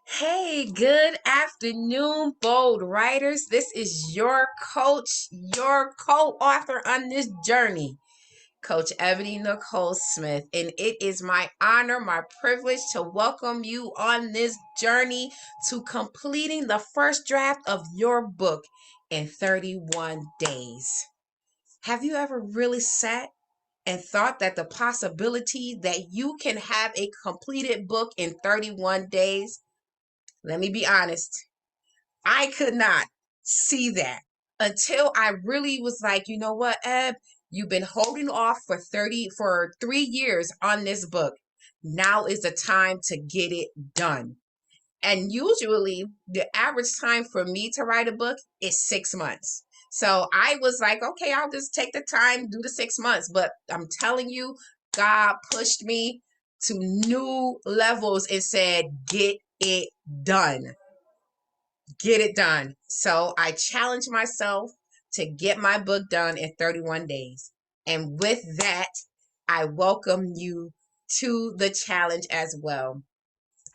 Hey, good afternoon, bold writers. This is your coach, your co-author on this journey, Coach Ebony Nicole Smith. And it is my honor, my privilege to welcome you on this journey to completing the first draft of your book in 31 days. Have you ever really sat and thought that the possibility that you can have a completed book in 31 days? Let me be honest. I could not see that until I really was like, you know what, Eb, you've been holding off for 3 years on this book. Now is the time to get it done. And usually the average time for me to write a book is 6 months. So I was like, okay, I'll just take the time, do the 6 months. But I'm telling you, God pushed me to new levels and said, get it done. Get it done. So I challenged myself to get my book done in 31 days. And with that, I welcome you to the challenge as well.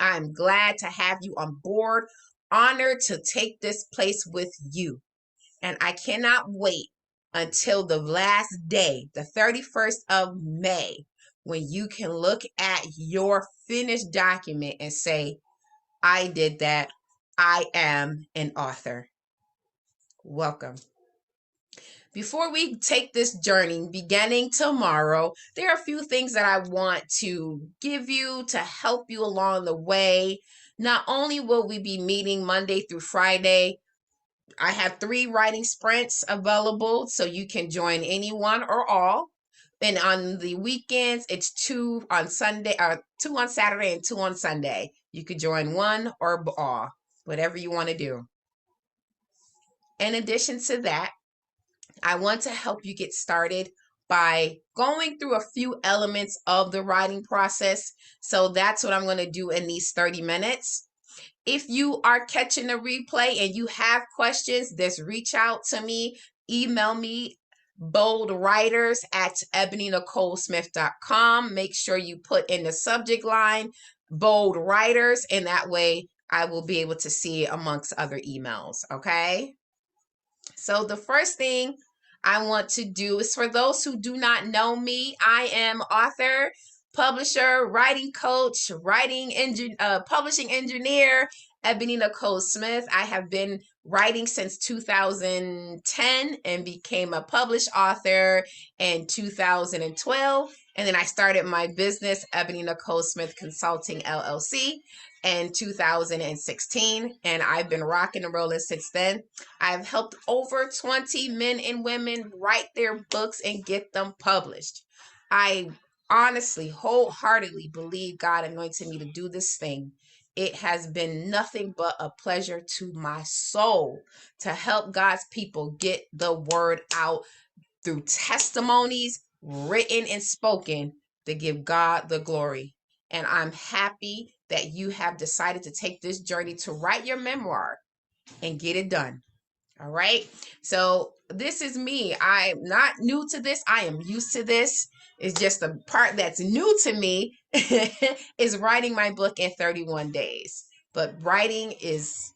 I'm glad to have you on board, honored to take this place with you. And I cannot wait until the last day, the 31st of May, when you can look at your finished document and say, I did that. I am an author. Welcome. Before we take this journey beginning tomorrow, there are a few things that I want to give you to help you along the way. Not only will we be meeting Monday through Friday, I have 3 writing sprints available, so you can join any one or all. And on the weekends, it's 2 on Saturday and 2 on Sunday. You could join one or all, whatever you want to do. In addition to that, I want to help you get started by going through a few elements of the writing process. So that's what I'm going to do in these 30 minutes. If you are catching the replay and you have questions, just reach out to me, email me, boldwriters@ebonynicolesmith.com. Make sure you put in the subject line bold writers, and that way I will be able to see it amongst other emails. Okay. So the first thing I want to do is, for those who do not know me, I am author, publisher, writing coach, publishing engineer, Ebony Nicole Smith. I have been writing since 2010 and became a published author in 2012. And then I started my business, Ebony Nicole Smith Consulting LLC, in 2016. And I've been rocking and rolling since then. I've helped over 20 men and women write their books and get them published. I honestly, wholeheartedly believe God anointed me to do this thing. It has been nothing but a pleasure to my soul to help God's people get the word out through testimonies, written and spoken, to give God the glory. And I'm happy that you have decided to take this journey to write your memoir and get it done. All right. So this is me. I'm not new to this. I am used to this. It's just the part that's new to me is writing my book in 31 days. But writing it's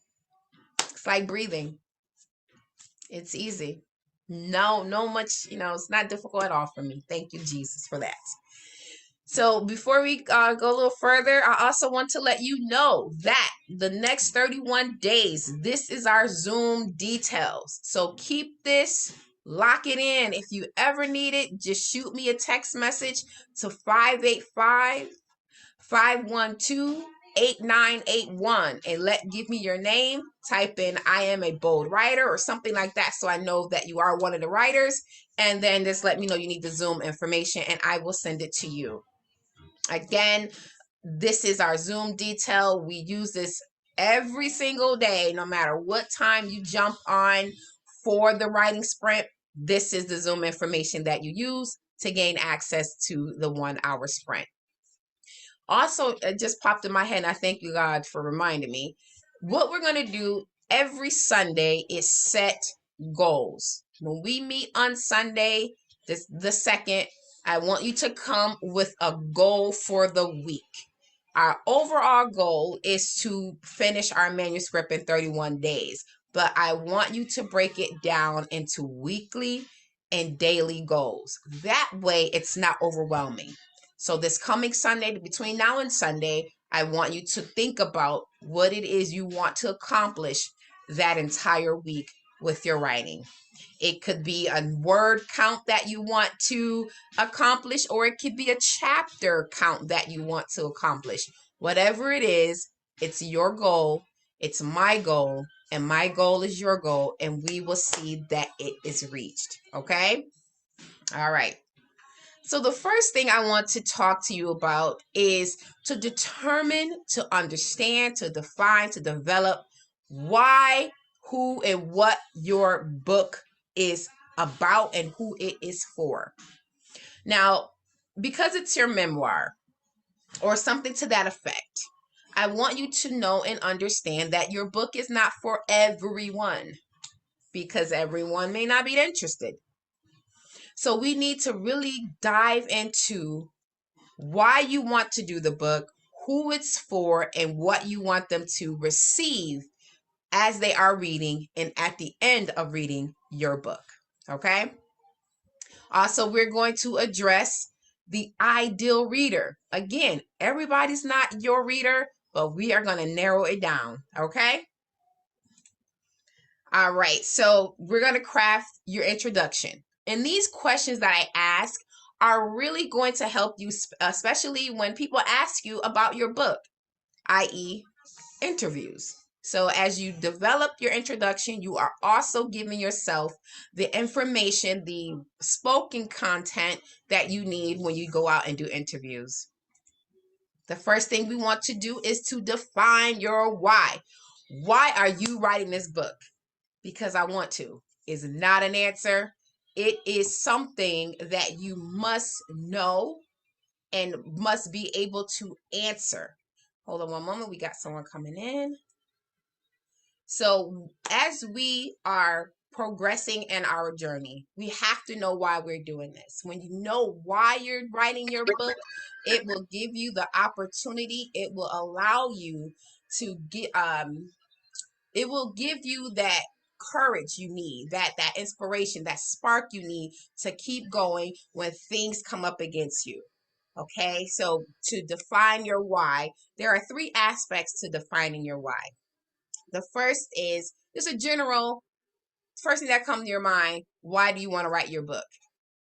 like breathing. It's easy. No much, it's not difficult at all for me. Thank you, Jesus, for that. So before we go a little further, I also want to let you know that the next 31 days, this is our Zoom details. So keep this, lock it in. If you ever need it, just shoot me a text message to 585-512-8981 and give me your name. Type in I am a bold writer or something like that, so I know that you are one of the writers, and then just let me know you need the Zoom information and I will send it to you. Again, this is our Zoom detail. We use this every single day, no matter what time you jump on for the writing sprint. This is the Zoom information that you use to gain access to the 1 hour sprint. Also, it just popped in my head, and I thank you, God, for reminding me. What we're going to do every Sunday is set goals. When we meet on Sunday, the second, I want you to come with a goal for the week. Our overall goal is to finish our manuscript in 31 days, but I want you to break it down into weekly and daily goals. That way it's not overwhelming. So this coming Sunday, between now and Sunday, I want you to think about what it is you want to accomplish that entire week with your writing. It could be a word count that you want to accomplish, or it could be a chapter count that you want to accomplish. Whatever it is, it's your goal, it's my goal, and my goal is your goal, and we will see that it is reached. Okay? All right. So, the first thing I want to talk to you about is to determine, to understand, to define, to develop why, who, and what your book is about and who it is for. Now, because it's your memoir or something to that effect, I want you to know and understand that your book is not for everyone, because everyone may not be interested. So we need to really dive into why you want to do the book, who it's for, and what you want them to receive as they are reading and at the end of reading your book. Okay? Also, we're going to address the ideal reader. Again, everybody's not your reader, but we are going to narrow it down. Okay? All right. So we're going to craft your introduction. And these questions that I ask are really going to help you, especially when people ask you about your book, i.e., interviews. So as you develop your introduction, you are also giving yourself the information, the spoken content that you need when you go out and do interviews. The first thing we want to do is to define your why. Why are you writing this book? Because I want to is not an answer. It is something that you must know and must be able to answer. Hold on one moment. We got someone coming in. So as we are progressing in our journey, we have to know why we're doing this. When you know why you're writing your book, it will give you the opportunity. It will allow you to get it will give you that courage you need, that inspiration, that spark you need to keep going when things come up against you. Okay, so to define your why, there are three aspects to defining your why. The first is just a general, first thing that comes to your mind, why do you want to write your book?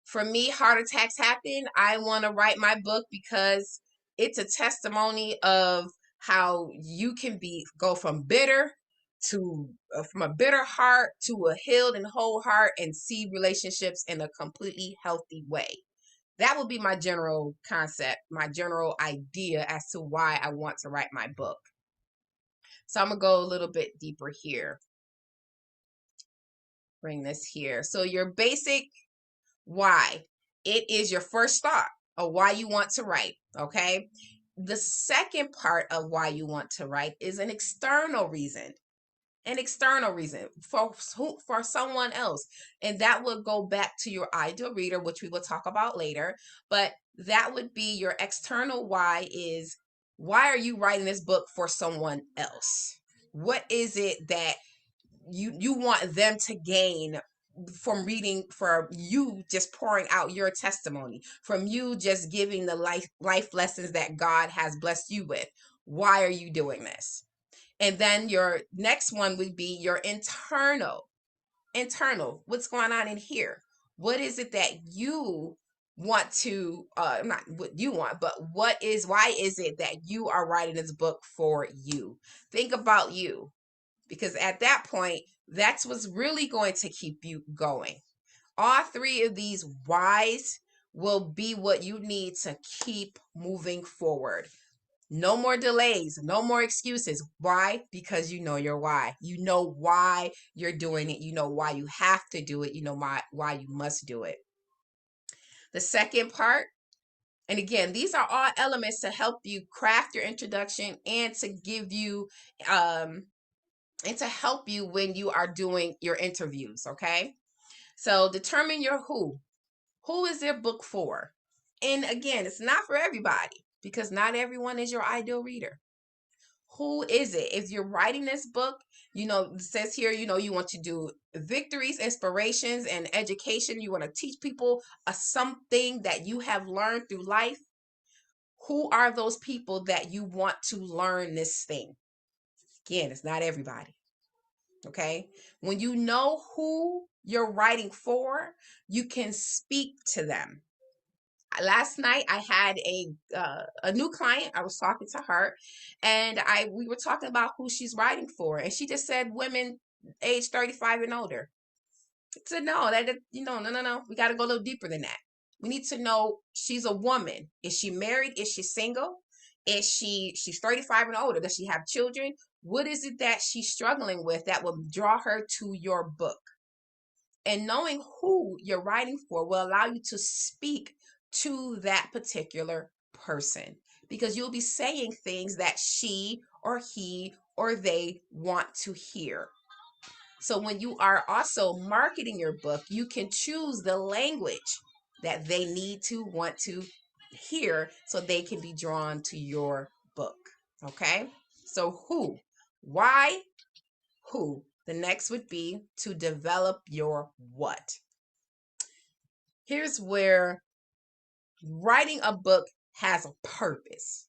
For me, heart attacks happen. I want to write my book because it's a testimony of how you can go from bitter to from a bitter heart to a healed and whole heart and see relationships in a completely healthy way. That would be my general concept, my general idea as to why I want to write my book. So I'm going to go a little bit deeper here. Bring this here. So your basic why, it is your first thought of why you want to write, okay? The second part of why you want to write is an external reason. An external reason for someone else, and that would go back to your ideal reader, which we will talk about later. But that would be your external why is, why are you writing this book for someone else? What is it that you want them to gain from reading, for you just pouring out your testimony, from you just giving the life lessons that God has blessed you with? Why are you doing this? And then your next one would be your internal. What's going on in here? What is it that you want to, not what you want, but why is it that you are writing this book for you? Think about you, because at that point, that's what's really going to keep you going. All three of these whys will be what you need to keep moving forward. No more delays, no more excuses. Why? Because you know your why. You know why you're doing it. You know why you have to do it. You know why you must do it. The second part, and again, these are all elements to help you craft your introduction and to give you and to help you when you are doing your interviews, okay? So determine your who. Who is their book for? And again, it's not for everybody. because not everyone is your ideal reader. Who is it? If you're writing this book, it says here, you want to do victories, inspirations, and education. You want to teach people something that you have learned through life. Who are those people that you want to learn this thing? Again, it's not everybody. Okay. When you know who you're writing for, you can speak to them. Last night I had a new client. I was talking to her, and we were talking about who she's writing for, and she just said women age 35 and older. I said no, no. We got to go a little deeper than that. We need to know she's a woman. Is she married? Is she single? Is she's 35 and older? Does she have children? What is it that she's struggling with that will draw her to your book? And knowing who you're writing for will allow you to speak to that particular person, because you'll be saying things that she or he or they want to hear. So when you are also marketing your book, you can choose the language that they need to want to hear so they can be drawn to your book. Okay? So who? Why? Who? The next would be to develop your what. Here's where writing a book has a purpose,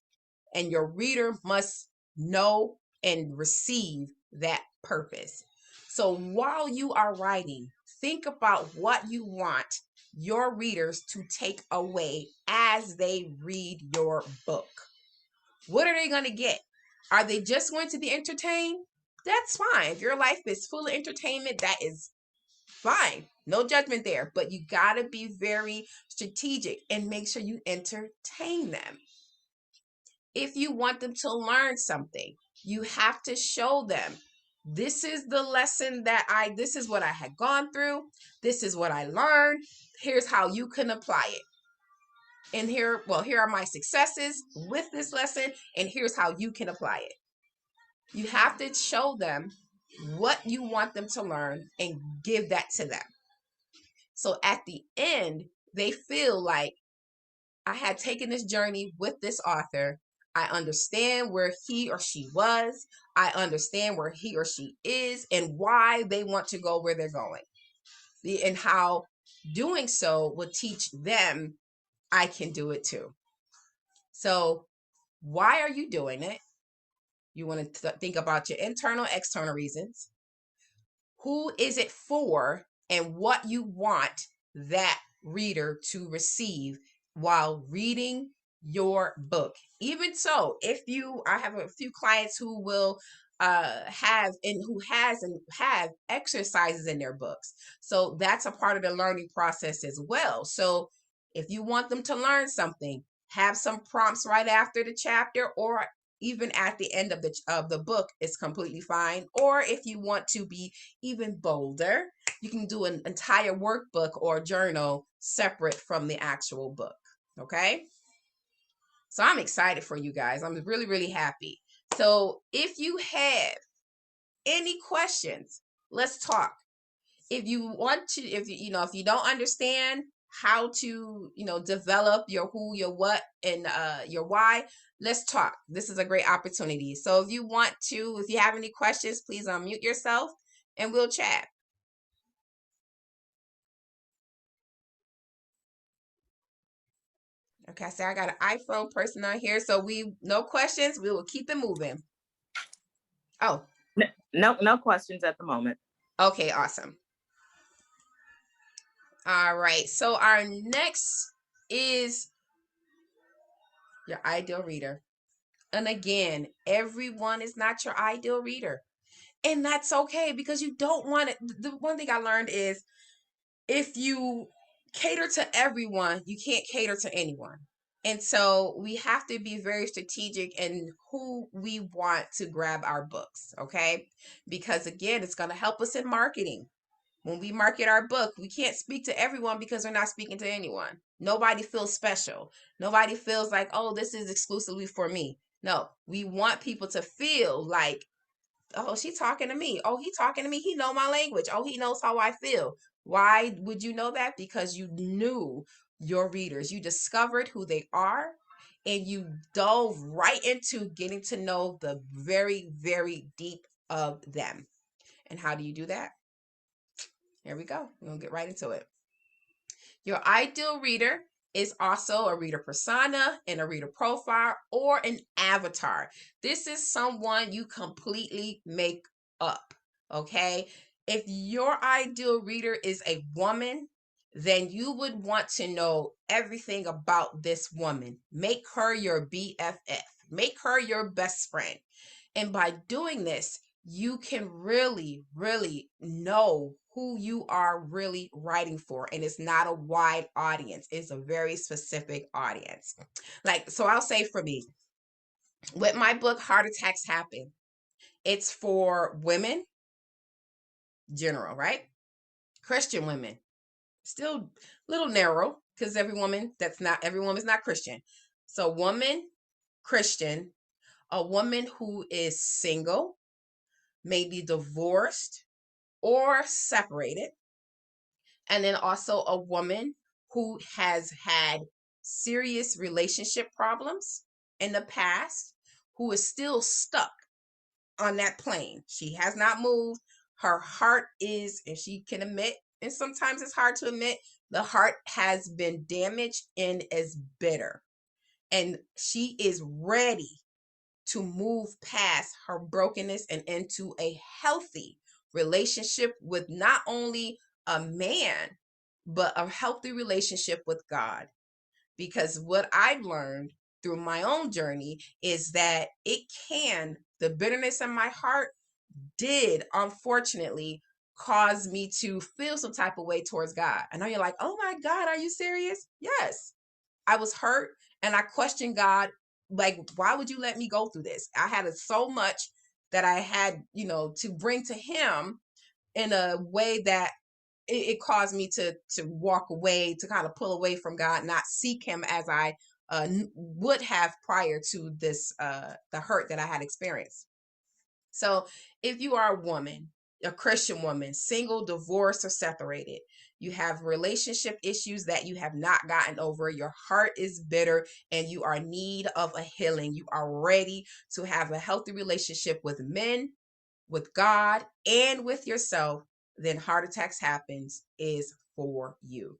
and your reader must know and receive that purpose. So while you are writing, think about what you want your readers to take away as they read your book. What are they going to get? Are they just going to be entertained? That's fine. If your life is full of entertainment, that is fine. No judgment there. But you got to be very strategic and make sure you entertain them. If you want them to learn something, you have to show them, this is the lesson this is what I had gone through. This is what I learned. Here's how you can apply it. And here are my successes with this lesson, and here's how you can apply it. You have to show them what you want them to learn and give that to them. So at the end, they feel like, I had taken this journey with this author. I understand where he or she was. I understand where he or she is and why they want to go where they're going. And how doing so will teach them, I can do it too. So why are you doing it? You want to think about your internal, external reasons. Who is it for, and what you want that reader to receive while reading your book. Even so, I have a few clients who will have exercises in their books. So that's a part of the learning process as well. So if you want them to learn something, have some prompts right after the chapter, or even at the end of the book is completely fine. Or if you want to be even bolder, you can do an entire workbook or journal separate from the actual book. Okay? So I'm excited for you guys. I'm really, really happy. So if you have any questions, let's talk. If you want to, if you don't understand how to, develop your who, your what, and your why, let's talk. This is a great opportunity. So if you have any questions, please unmute yourself and we'll chat. Okay, so I got an iPhone person on here. So no questions. We will keep it moving. Oh, no questions at the moment. Okay, awesome. All right. So our next is your ideal reader. And again, everyone is not your ideal reader. And that's okay, because you don't want it. The one thing I learned is, if you cater to everyone, you can't cater to anyone. And so we have to be very strategic in who we want to grab our books, okay? Because again, it's going to help us in marketing. When we market our book, we can't speak to everyone because we're not speaking to anyone. Nobody feels special. Nobody feels like, oh, this is exclusively for me. No, we want people to feel like, oh, she's talking to me. Oh, he talking to me. He know my language. Oh, he knows how I feel. Why would you know that? Because you knew your readers. You discovered who they are, and you dove right into getting to know the very, very deep of them. And how do you do that? Here we go. We're going to get right into it. Your ideal reader is also a reader persona and a reader profile or an avatar. This is someone you completely make up, okay? If your ideal reader is a woman, then you would want to know everything about this woman. Make her your BFF. Make her your best friend. And by doing this, you can really, really know who you are really writing for. And it's not a wide audience, it's a very specific audience. Like, so I'll say for me, with my book, Heart Attacks Happen, it's for women, general, right? Christian women, still a little narrow because every woman is not Christian. So, woman, Christian, a woman who is single, maybe divorced or separated, and then also a woman who has had serious relationship problems in the past, who is still stuck on that plane. She has not moved. Her heart is, and she can admit, and sometimes it's hard to admit, the heart has been damaged and is bitter. And she is ready to move past her brokenness and into a healthy relationship with not only a man, but a healthy relationship with God. Because what I've learned through my own journey is that the bitterness in my heart did unfortunately cause me to feel some type of way towards God. I know you're like, oh my God, are you serious? Yes. I was hurt and I questioned God, like, why would you let me go through this? I had so much that I had, to bring to him in a way that it caused me to walk away, to kind of pull away from God, not seek him as I would have prior to this, the hurt that I had experienced. So if you are a woman, a Christian woman, single, divorced, or separated, you have relationship issues that you have not gotten over, your heart is bitter, and you are in need of a healing. You are ready to have a healthy relationship with men, with God, and with yourself, then Heart Attacks Happens is for you.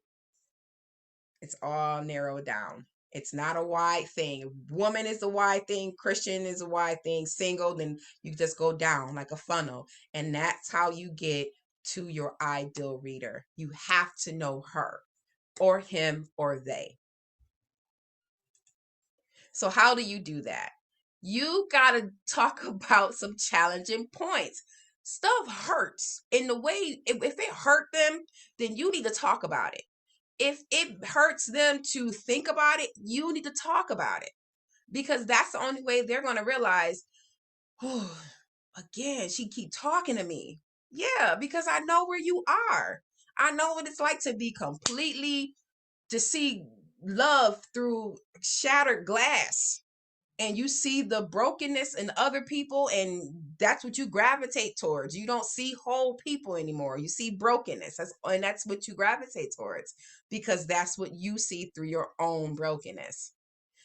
It's all narrowed down. It's not a wide thing. Woman is a wide thing. Christian is a wide thing. Single, then you just go down like a funnel. And that's how you get to your ideal reader. You have to know her or him or they. So how do you do that? You got to talk about some challenging points. Stuff hurts in the way, if it hurt them, then you need to talk about it. If it hurts them to think about it, you need to talk about it, because that's the only way they're going to realize, oh, again, she keep talking to me. Yeah, because I know where you are. I know what it's like to see love through shattered glass, and you see the brokenness in other people, and that's what you gravitate towards. You don't see whole people anymore. You see brokenness. That's what you gravitate towards, because that's what you see through your own brokenness.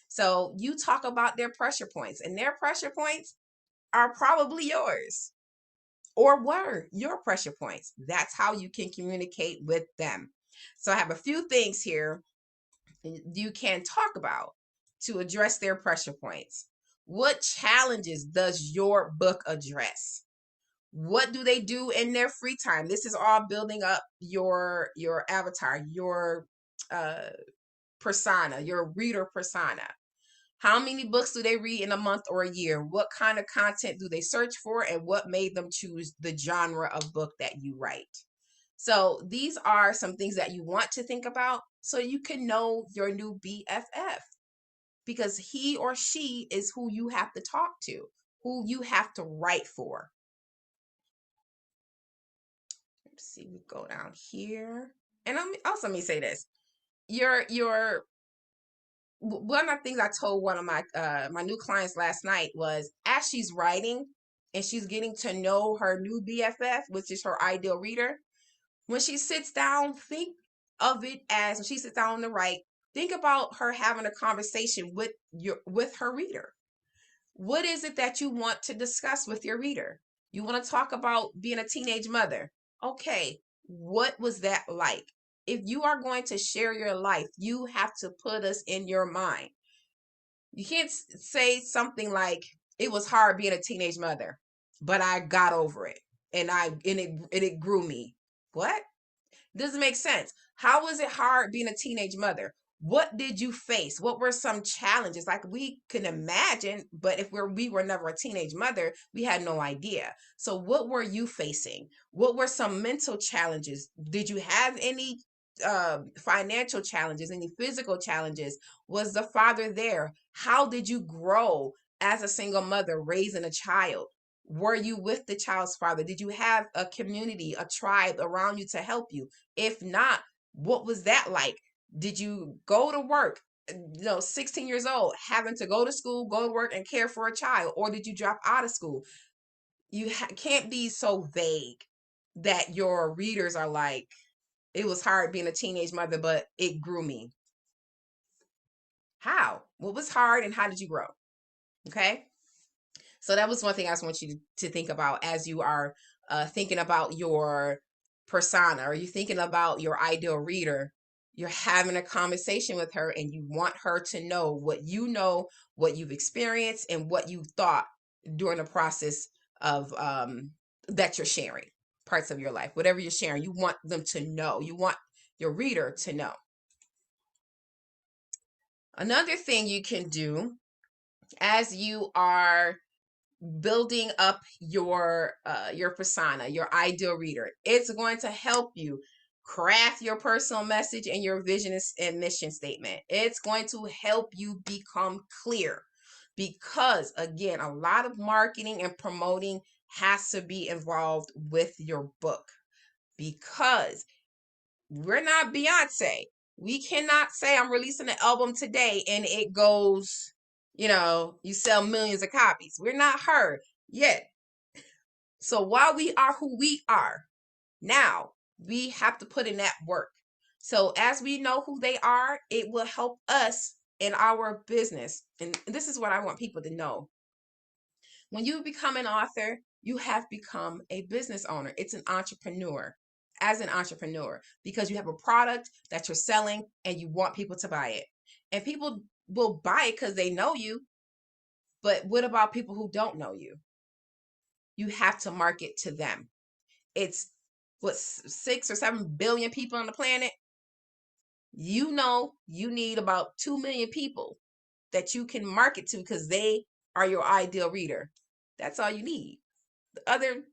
So you talk about their pressure points, and their pressure points are probably yours or were your pressure points. That's how you can communicate with them. So I have a few things here you can talk about to address their pressure points. What challenges does your book address? What do they do in their free time? This is all building up your avatar, your persona, your reader persona. How many books do they read in a month or a year? What kind of content do they search for, and what made them choose the genre of book that you write? So these are some things that you want to think about so you can know your new BFF, because he or she is who you have to talk to, who you have to write for. Let's see, we go down here. And let me say this. One of the things I told one of my new clients last night was, as she's writing and she's getting to know her new BFF, which is her ideal reader, when she sits down, think of it as, when she sits down to write, Think about her having a conversation with her reader. What is it that you want to discuss with your reader? You want to talk about being a teenage mother. Okay, what was that like? If you are going to share your life, you have to put us in your mind. You can't say something like, it was hard being a teenage mother, but I got over it and it grew me. What? Doesn't make sense. How was it hard being a teenage mother? What did you face? What were some challenges? Like, we can imagine, but if we were never a teenage mother, we had no idea. So what were you facing? What were some mental challenges? Did you have any financial challenges, any physical challenges? Was the father there? How did you grow as a single mother raising a child? Were you with the child's father? Did you have a community, a tribe around you to help you? If not, what was that like? Did you go to work, 16 years old, having to go to school, go to work, and care for a child? Or did you drop out of school? You can't be so vague that your readers are like, it was hard being a teenage mother, but it grew me. How? What was hard and how did you grow? Okay. So that was one thing I just want you to think about as you are thinking about your persona, or you thinking about your ideal reader. You're having a conversation with her and you want her to know, what you've experienced, and what you thought during the process of that you're sharing parts of your life. Whatever you're sharing, you want them to know. You want your reader to know. Another thing you can do as you are building up your persona, your ideal reader, it's going to help you craft your personal message and your vision and mission statement. It's going to help you become clear, because again, a lot of marketing and promoting has to be involved with your book, because we're not Beyonce. We cannot say I'm releasing an album today and it goes, you sell millions of copies. We're not her yet. So while we are who we are now, we have to put in that work. So as we know who they are, it will help us in our business. And this is what I want people to know. When you become an author, you have become a business owner. It's an entrepreneur. As an entrepreneur, because you have a product that you're selling and you want people to buy it. And people will buy it because they know you. But what about people who don't know you? You have to market to them. It's 6 or 7 billion people on the planet. You need about 2 million people that you can market to, because they are your ideal reader. That's all you need. The other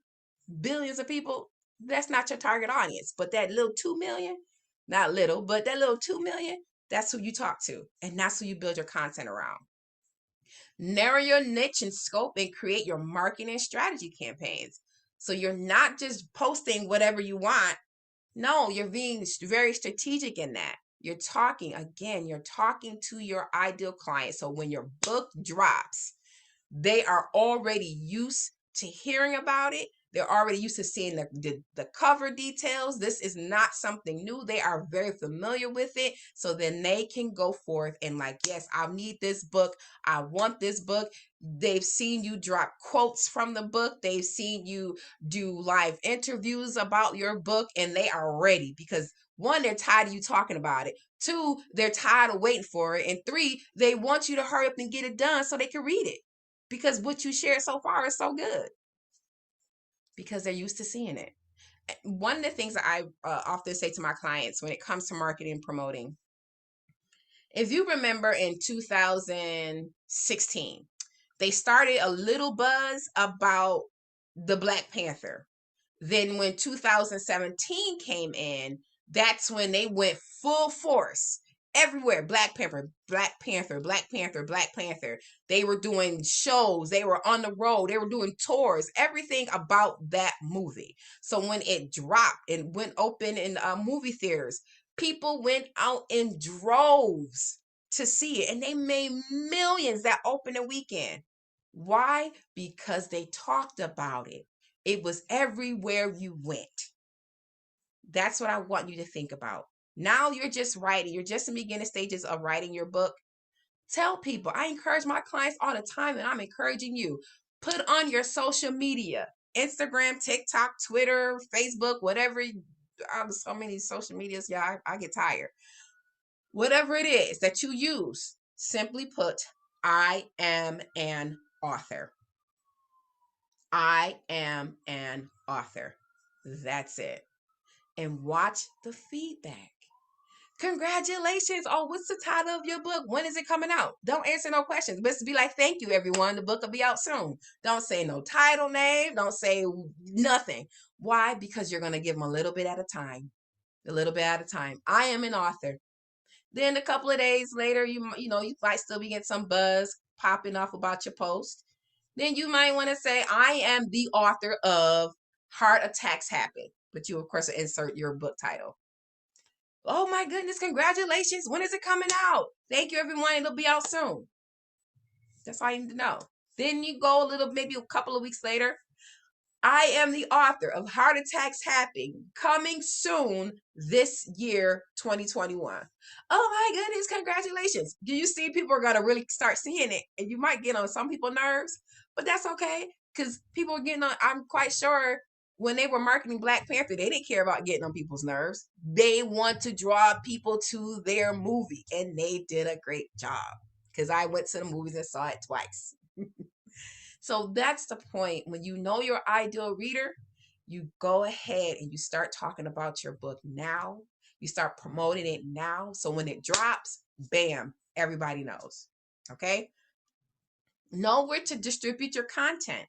billions of people, that's not your target audience. But that little 2 million, not little, but that little 2 million, that's who you talk to. And that's who you build your content around. Narrow your niche and scope and create your marketing strategy campaigns. So you're not just posting whatever you want. No, you're being very strategic in that. You're talking to your ideal client. So when your book drops, they are already used to hearing about it. They're already used to seeing the cover details. This is not something new. They are very familiar with it. So then they can go forth and like, yes, I need this book. I want this book. They've seen you drop quotes from the book. They've seen you do live interviews about your book, and they are ready because one, they're tired of you talking about it. Two, they're tired of waiting for it. And three, they want you to hurry up and get it done so they can read it, because what you shared so far is so good, because they're used to seeing it. One of the things that I often say to my clients when it comes to marketing and promoting, if you remember in 2016, they started a little buzz about the Black Panther. Then when 2017 came in, that's when they went full force everywhere. Black Panther, Black Panther, Black Panther, Black Panther. They were doing shows, they were on the road, they were doing tours, everything about that movie. So when it dropped and went open in movie theaters, people went out in droves to see it, and they made millions that opening weekend. Why? Because they talked about it. It was everywhere you went. That's what I want you to think about. Now you're just writing. You're just in the beginning stages of writing your book. Tell people. I encourage my clients all the time, and I'm encouraging you. Put on your social media, Instagram, TikTok, Twitter, Facebook, whatever. So many social medias. Yeah, I get tired. Whatever it is that you use, simply put, I am an author. I am an author. That's it. And watch the feedback. Congratulations. Oh, what's the title of your book? When is it coming out? Don't answer no questions. But be like, thank you, everyone. The book will be out soon. Don't say no title name. Don't say nothing. Why? Because you're going to give them a little bit at a time. A little bit at a time. I am an author. Then a couple of days later, you might still be getting some buzz popping off about your post. Then you might want to say, I am the author of Heart Attacks Happen. But you, of course, insert your book title. Oh my goodness, congratulations. When is it coming out? Thank you, everyone. It'll be out soon. That's all you need to know. Then you go maybe a couple of weeks later. I am the author of Heart Attacks Happen, coming soon this year, 2021. Oh my goodness, congratulations. Do you see people are going to really start seeing it? And you might get on some people's nerves, but that's okay. Because people are getting on, I'm quite sure when they were marketing Black Panther, they didn't care about getting on people's nerves. They want to draw people to their movie, and they did a great job. Because I went to the movies and saw it twice. So that's the point. When you know your ideal reader, you go ahead and you start talking about your book now. You start promoting it now. So when it drops, bam, everybody knows. Okay? Know where to distribute your content.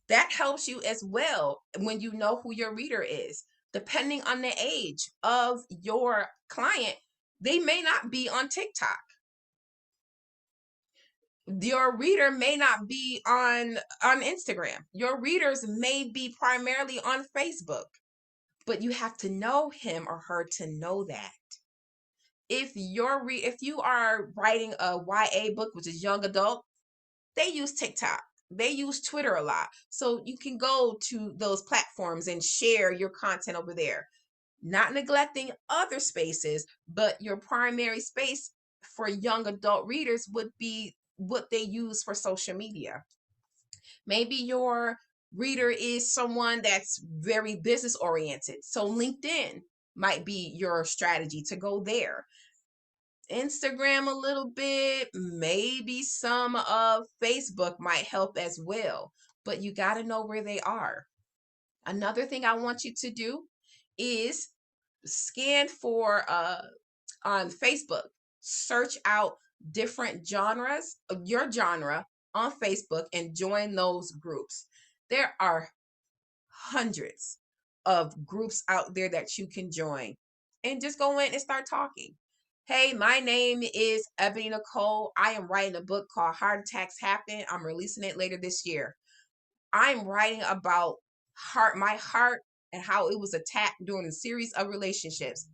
That helps you as well when you know who your reader is. Depending on the age of your client, they may not be on TikTok. Your reader may not be on Instagram. Your readers may be primarily on Facebook, but you have to know him or her to know that. If you are writing a YA book, which is young adult, they use TikTok. They use Twitter a lot. So you can go to those platforms and share your content over there. Not neglecting other spaces, but your primary space for young adult readers would be what they use for social media. Maybe your reader is someone that's very business oriented. So LinkedIn might be your strategy to go there. Instagram a little bit, maybe some of Facebook might help as well, but you got to know where they are. Another thing I want you to do is scan for on Facebook, search out different genres of your genre on Facebook and join those groups. There are hundreds of groups out there that you can join, and just go in and start talking. Hey, my name is Ebony Nicole. I am writing a book called Heart Attacks Happen. I'm releasing it later this year. I'm writing about my heart and how it was attacked during a series of relationships.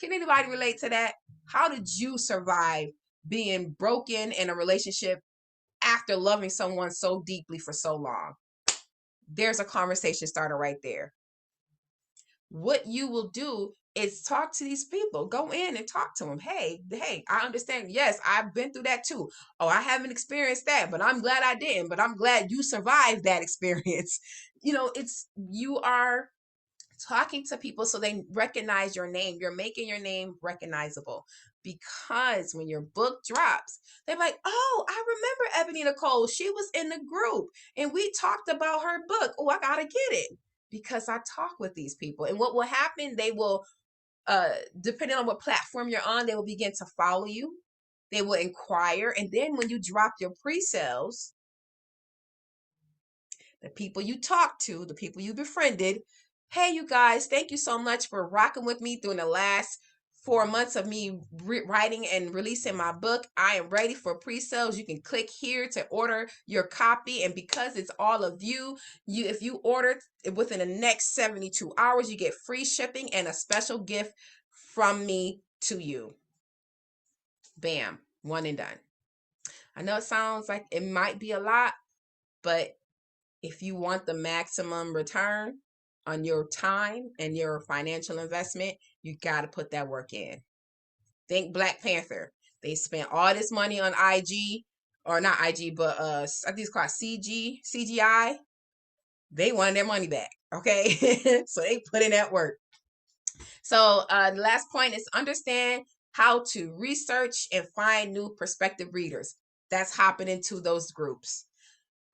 Can anybody relate to that? How did you survive being broken in a relationship after loving someone so deeply for so long? There's a conversation starter right there. What you will do is talk to these people. Go in and talk to them. Hey, I understand. Yes, I've been through that too. Oh, I haven't experienced that, but I'm glad I didn't. But I'm glad you survived that experience. You are talking to people so they recognize your name. You're making your name recognizable, because when your book drops, they're like, oh, I remember Ebony Nicole. She was in the group and we talked about her book. Oh, I gotta get it, because I talk with these people. And what will happen, they will, depending on what platform you're on, they will begin to follow you. They will inquire. And then when you drop your pre-sales, the people you talk to, the people you befriended, hey, you guys, thank you so much for rocking with me through the last 4 months of me writing and releasing my book. I am ready for pre-sales. You can click here to order your copy. And because it's all of you, if you order within the next 72 hours, you get free shipping and a special gift from me to you. Bam, one and done. I know it sounds like it might be a lot, but if you want the maximum return on your time and your financial investment, You got to put that work in. Think Black Panther. They spent all this money on IG, or not IG, but I think it's called CGI. They wanted their money back. Okay. So they put in that work. So the last point is understand how to research and find new prospective readers. That's hopping into those groups,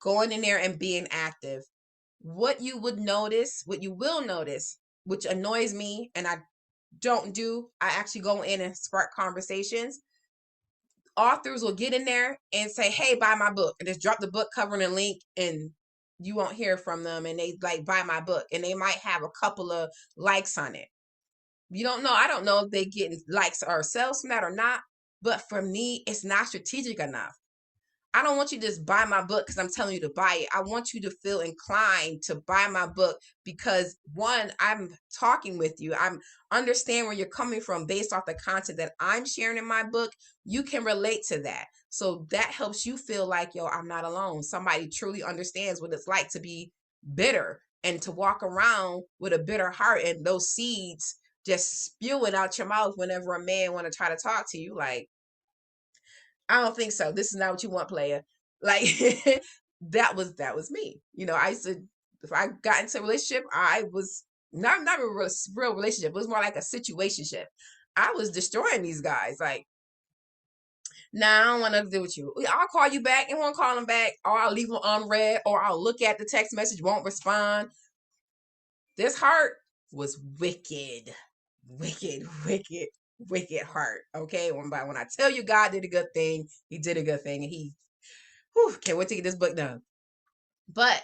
going in there and being active. What you will notice, which annoys me and I don't do, I actually go in and spark conversations. Authors will get in there and say, hey, buy my book, and just drop the book cover and a link, and you won't hear from them, and they like buy my book, and they might have a couple of likes on it. You don't know. I don't know if they get likes or sales from that or not, but for me, it's not strategic enough. I don't want you to just buy my book because I'm telling you to buy it. I want you to feel inclined to buy my book because, one, I'm talking with you. I'm understand where you're coming from based off the content that I'm sharing in my book. You can relate to that. So that helps you feel like, yo, I'm not alone. Somebody truly understands what it's like to be bitter and to walk around with a bitter heart and those seeds just spewing out your mouth whenever a man want to try to talk to you. Like, I don't think so. This is not what you want, player. Like that was me. You know, I used to, if I got into a relationship, I was not a real relationship. It was more like a situationship. I was destroying these guys. Like, nah, I don't want nothing to do with you. I'll call you back and won't call them back, or I'll leave them unread, or I'll look at the text message, won't respond. This heart was wicked, wicked, wicked, wicked heart. Okay, when I tell you God did a good thing, He did a good thing, and He can't wait to get this book done. But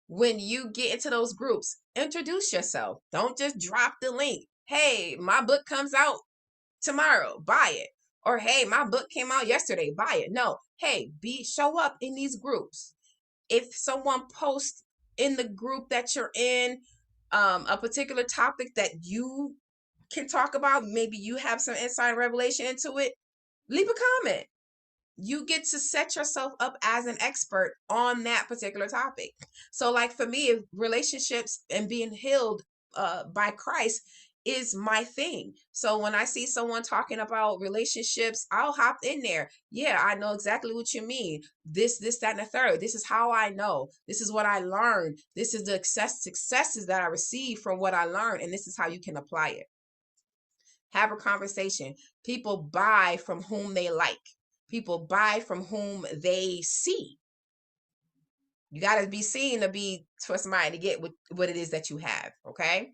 when you get into those groups, introduce yourself. Don't just drop the link. Hey, my book comes out tomorrow. Buy it. Or hey, my book came out yesterday. Buy it. No. Hey, show up in these groups. If someone posts in the group that you're in a particular topic that you can talk about, maybe you have some inside revelation into it, leave a comment. You get to set yourself up as an expert on that particular topic. So like for me, relationships and being healed by Christ is my thing. So when I see someone talking about relationships, I'll hop in there. Yeah, I know exactly what you mean. This, that, and the third. This is how I know. This is what I learned. This is the successes that I received from what I learned. And this is how you can apply it. Have a conversation. People buy from whom they like. People buy from whom they see. You got to be seen to be for somebody to get what it is that you have. Okay.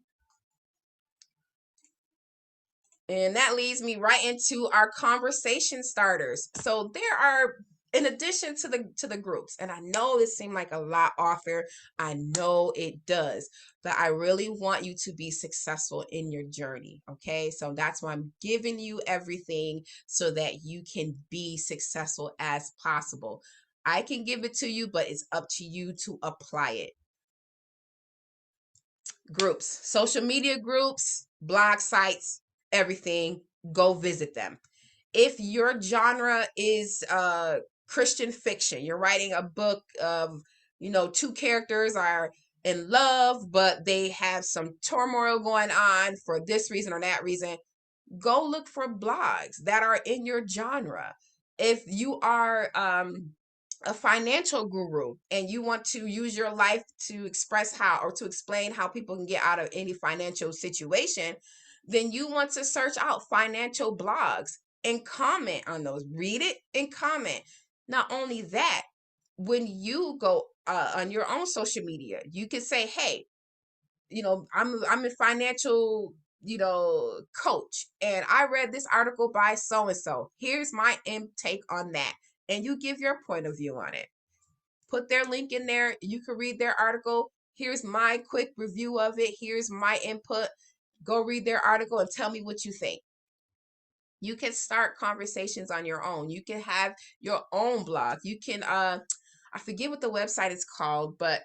And that leads me right into our conversation starters. So there are, in addition to the groups, and I know this seemed like a lot, author. I know it does, but I really want you to be successful in your journey. Okay, so that's why I'm giving you everything so that you can be successful as possible. I can give it to you, but it's up to you to apply it. Groups, social media groups, blog sites, everything, go visit them. If your genre is Christian fiction, you're writing a book of, two characters are in love, but they have some turmoil going on for this reason or that reason, go look for blogs that are in your genre. If you are a financial guru and you want to use your life to express how or to explain how people can get out of any financial situation, then you want to search out financial blogs and comment on those. Read it and comment. Not only that, when you go on your own social media, you can say, hey, I'm a financial, coach, and I read this article by so and so. Here's my intake on that. And you give your point of view on it. Put their link in there. You can read their article. Here's my quick review of it. Here's my input. Go read their article and tell me what you think. You can start conversations on your own. You can have your own blog. You can I forget what the website is called, but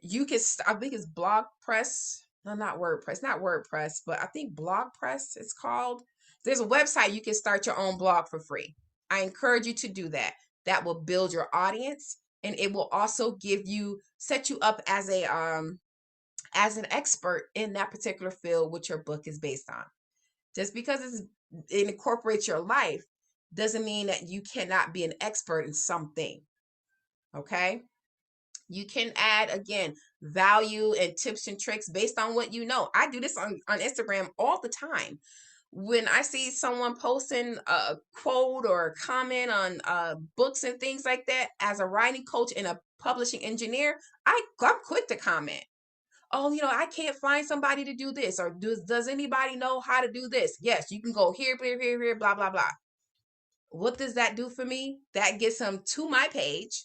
you can I think it's BlogPress. No, not WordPress, but I think BlogPress it's called. There's a website you can start your own blog for free. I encourage you to do that. That will build your audience, and it will also set you up as a as an expert in that particular field, which your book is based on. Just because it incorporates your life doesn't mean that you cannot be an expert in something. Okay? You can add, again, value and tips and tricks based on what you know. I do this on Instagram all the time. When I see someone posting a quote or a comment on books and things like that, as a writing coach and a publishing engineer, I'm quick to comment. Oh, I can't find somebody to do this. Or does anybody know how to do this? Yes, you can go here, here, here, here, blah, blah, blah. What does that do for me? That gets them to my page,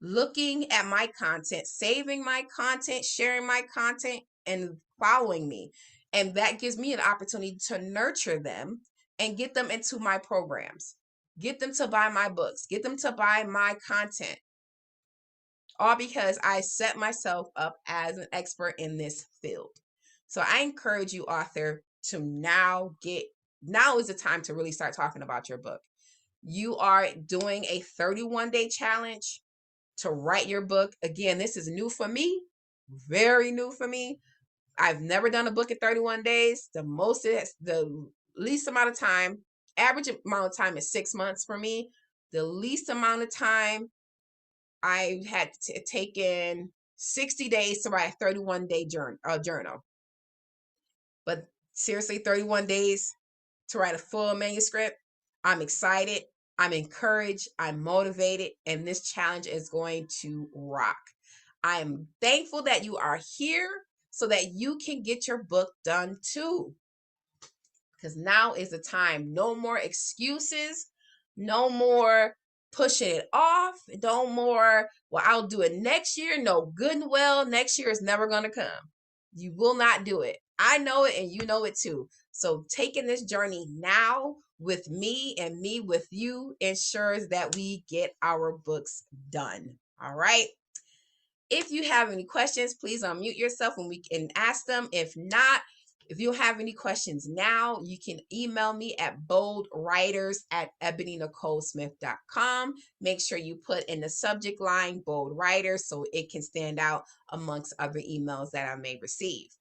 looking at my content, saving my content, sharing my content, and following me. And that gives me an opportunity to nurture them and get them into my programs, get them to buy my books, get them to buy my content. All because I set myself up as an expert in this field. So I encourage you, author, to now is the time to really start talking about your book. You are doing a 31-day challenge to write your book. Again, this is new for me, very new for me. I've never done a book in 31 days. The least amount of time, average amount of time is 6 months for me. The least amount of time I had taken 60 days to write a 31-day journal. But seriously, 31 days to write a full manuscript. I'm excited. I'm encouraged. I'm motivated. And this challenge is going to rock. I am thankful that you are here so that you can get your book done too. Because now is the time. No more excuses. No more pushing it off. No more, well, I'll do it next year. No, good and well, next year is never going to come. You will not do it. I know it and you know it too. So taking this journey now with me and me with you ensures that we get our books done. All right. If you have any questions, please unmute yourself and we can ask them. If not, if you have any questions now, you can email me at boldwriters@ebonynicolesmith.com. Make sure you put in the subject line Bold Writers so it can stand out amongst other emails that I may receive.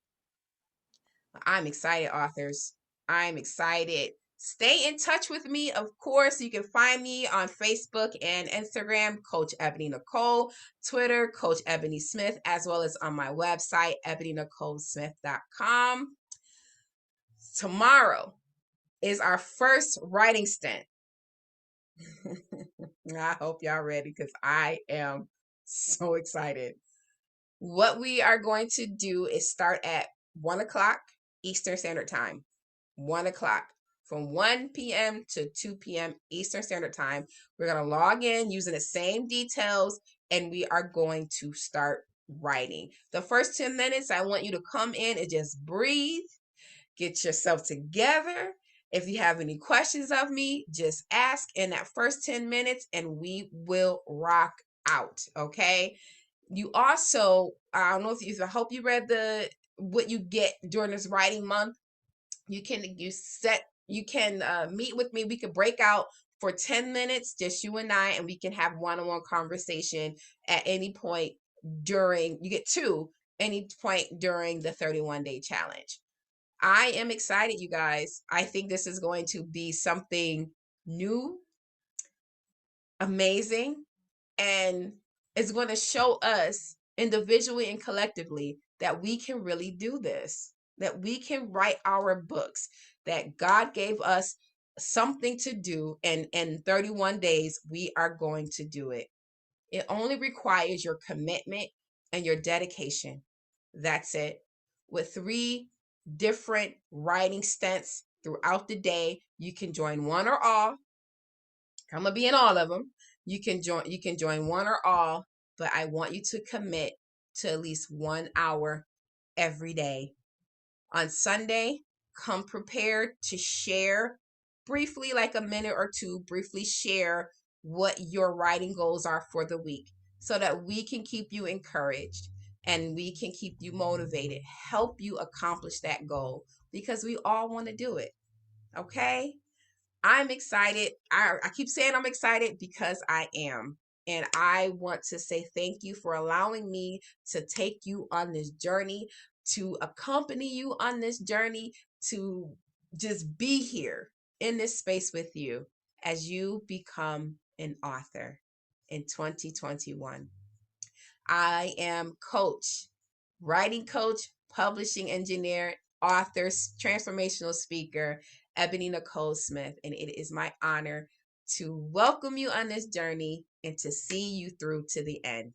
I'm excited, authors. I'm excited. Stay in touch with me. Of course, you can find me on Facebook and Instagram, Coach Ebony Nicole, Twitter, Coach Ebony Smith, as well as on my website, ebonynicolesmith.com. Tomorrow is our first writing stint. I hope y'all ready because I am so excited. What we are going to do is start at 1 o'clock Eastern Standard Time. 1 o'clock. From 1 p.m. to 2 p.m. Eastern Standard Time. We're going to log in using the same details and we are going to start writing. The first 10 minutes, I want you to come in and just breathe, get yourself together. If you have any questions of me, just ask in that first 10 minutes and we will rock out, okay? You also, I don't know if I hope you read what you get during this writing month. You can meet with me. We could break out for 10 minutes, just you and I, and we can have one-on-one conversation at any point during, you get two, any point during the 31-day challenge. I am excited, you guys. I think this is going to be something new, amazing, and it's going to show us individually and collectively that we can really do this, that we can write our books, that God gave us something to do, and in 31 days, we are going to do it. It only requires your commitment and your dedication. That's it. With 3 different writing stints throughout the day, you can join one or all. I'm gonna be in all of them. You can join one or all, but I want you to commit to at least 1 hour every day. On Sunday, come prepared to share briefly, like a minute or two, briefly share what your writing goals are for the week so that we can keep you encouraged and we can keep you motivated, help you accomplish that goal because we all want to do it. Okay? I'm excited. I keep saying I'm excited because I am. And I want to say thank you for allowing me to take you on this journey. to accompany you on this journey, to just be here in this space with you as you become an author in 2021. I am coach, writing coach, publishing engineer, author, transformational speaker, Ebony Nicole Smith, and it is my honor to welcome you on this journey and to see you through to the end.